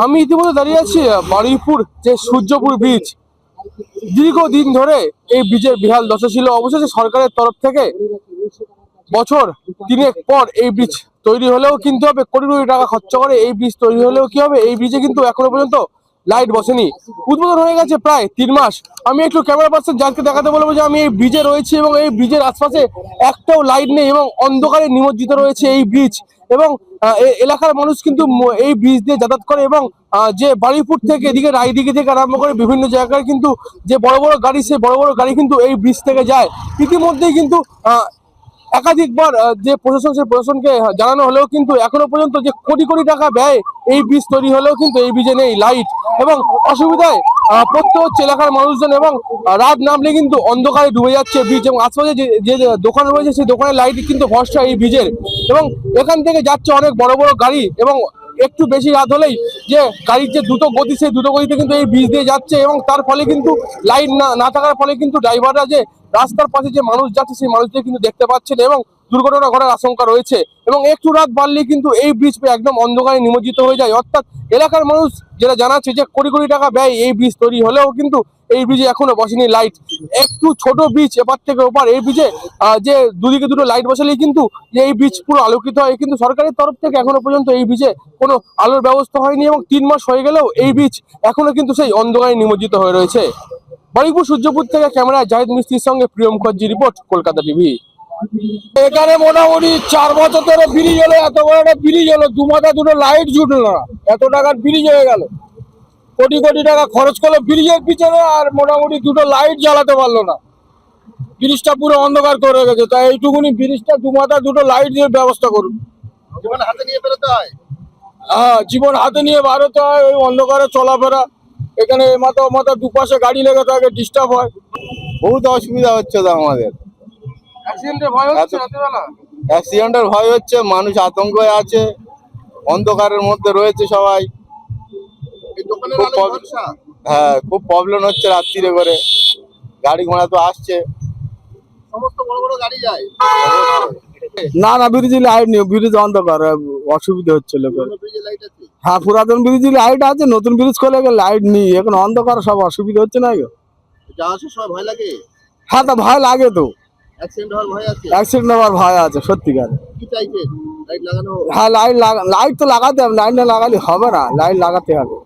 আমি ইতিমধ্যে দাঁড়িয়ে আছি বারুইপুর যে সূর্যপুর ব্রিজ। দীর্ঘদিন ধরে এই ব্রিজের বিহাল দশা ছিল। অবশেষে সরকারের তরফ থেকে বছর 3 পর এই ব্রিজ তৈরি হলেও কিন্তু হবে কোটি কোটি টাকা খরচ করে এই ব্রিজ তৈরি হলেও কি হবে, এই ব্রিজে কিন্তু এখনো পর্যন্ত লাইট বসেনি। উদ্বোধন হয়ে গেছে প্রায় 3 মাস। আমি একটু ক্যামেরা পার্সন যাকে দেখাতে বলবো যে আমি এই ব্রিজে রয়েছি এবং এই ব্রিজের আশপাশে একটাও লাইট নেই এবং অন্ধকারে নিমজ্জিত রয়েছে এই ব্রিজ। এবং এলাকার মানুষ কিন্তু এই ব্রিজ দিয়ে যাতায়াত করে এবং যে বারুইপুর থেকে এদিকে রায়দিঘি থেকে আরম্ভ করে বিভিন্ন জায়গায় কিন্তু যে বড় বড় গাড়ি, সেই বড় বড় গাড়ি কিন্তু এই ব্রিজ থেকে যায়। ইতিমধ্যেই কিন্তু একাধিকবার যে প্রশাসন, সেই প্রশাসনকে জানানো হলেও কিন্তু এখনো পর্যন্ত যে কোটি কোটি টাকা ব্যয় এই ব্রিজ তৈরি হলেও কিন্তু এই ব্রিজে নেই লাইট এবং অসুবিধায় পড়তে হচ্ছে এলাকার মানুষজন। এবং রাত নামলে কিন্তু অন্ধকারে ডুবে যাচ্ছে ব্রিজ এবং আশপাশে যে দোকান রয়েছে সেই দোকানের লাইট কিন্তু ভরসা এই ব্রিজের। এবং এখান থেকে যাচ্ছে অনেক বড় বড় গাড়ি এবং একটু বেশি রাত হলেই যে গাড়ির যে দ্রুত গতি, সেই দ্রুত গতিতে কিন্তু এই ব্রিজ দিয়ে যাচ্ছে এবং তার ফলে কিন্তু লাইট না থাকার ফলে কিন্তু ড্রাইভাররা যে রাস্তার পাশে যে মানুষ যাচ্ছে সেই মানুষদের কিন্তু দেখতে পাচ্ছেন এবং দুর্ঘটনা ঘটার আশঙ্কা রয়েছে। এবং একটু রাত বাড়লেই কিন্তু এই ব্রিজ একদম অন্ধকারে নিমজ্জিত হয়ে যায়। অর্থাৎ এলাকার মানুষ যেটা জানাচ্ছে যে কোটি কোটি টাকা ব্যয় এই ব্রিজ তৈরি হলেও কিন্তু এই ব্রিজে এখনো বসেনি লাইট। একটু ছোট ব্রিজ এপার থেকে ওপার, এই ব্রিজে যে দুদিকে দুটো লাইট বসালেই কিন্তু এই ব্রিজ পুরো আলোকিত হয়, কিন্তু সরকারের তরফ থেকে এখনো পর্যন্ত এই ব্রিজে কোনো আলোর ব্যবস্থা হয়নি এবং 3 মাস হয়ে গেলেও এই ব্রিজ এখনো কিন্তু সেই অন্ধকারে নিমজ্জিত হয়ে রয়েছে। বারুইপুর সূর্যপুর থেকে ক্যামেরায় জাহিদ মিস্ত্রির সঙ্গে প্রিয় মুখার্জি রিপোর্ট, কলকাতা টিভি। এখানে মোটামুটি 4 বছর ধরে ব্রিজ হলো, এত বড় একটা ব্রিজ হলো, দুমাথা দুটো লাইট জুটলো না, এত টাকার ব্রিজ হয়ে গেল, কোটি কোটি টাকা খরচ করলো ব্রিজের পিছনে, আর মোটামুটি দুটো লাইট জ্বালাতে পারলো না, ব্রিজটা পুরো অন্ধকার করে গেছে। তাই এইটুকুনি ব্রিজটা দুমাথা দুটো লাইট দিয়ে ব্যবস্থা করুন। জীবন হাতে নিয়ে বেরোতে হয়। হ্যাঁ, জীবন হাতে নিয়ে বেরোতে হয়, ওই অন্ধকারে চলাফেরা। এখানে মাথা মাথা দুপাশে গাড়ি লেগে থাকে, ডিস্টার্ব হয়, বহুত অসুবিধা হচ্ছে তো আমাদের। অ্যাক্সিডেন্টের ভয় হচ্ছে রাতেরবেলা। অ্যাক্সিডেন্টের ভয় হচ্ছে, মানুষ আতঙ্কে আছে, অন্ধকারের মধ্যে রয়েছে সবাই। খুব হ্যাঁ, খুব প্রবলেম হচ্ছে রাত্রিরে করে, গাড়ি ঘোড়া তো আসছে, সমস্ত বড় বড় গাড়ি যায়। না না, ব্রিজে লাইট নেই, ব্রিজ অন্ধকার, অসুবিধা হচ্ছে লোকের। হ্যাঁ, পুরাতন ব্রিজে লাইট আছে, নতুন ব্রিজ করলে লাইট নেই, এখন অন্ধকার, সব অসুবিধা হচ্ছে না গো। যাওয়ার সময় ভয় লাগে। হ্যাঁ, তা ভয় লাগে তো, অ্যাক্সিডেন্ট হওয়ার ভয় আছে। অ্যাক্সিডেন্ট হওয়ার ভয় আছে সত্যিকার। কি চাইছে? লাইট লাগানো হোক। হ্যাঁ, লাইট তো লাগাতে হবে, লাইট না লাগালে হবে না, লাইট লাগাতে হবে।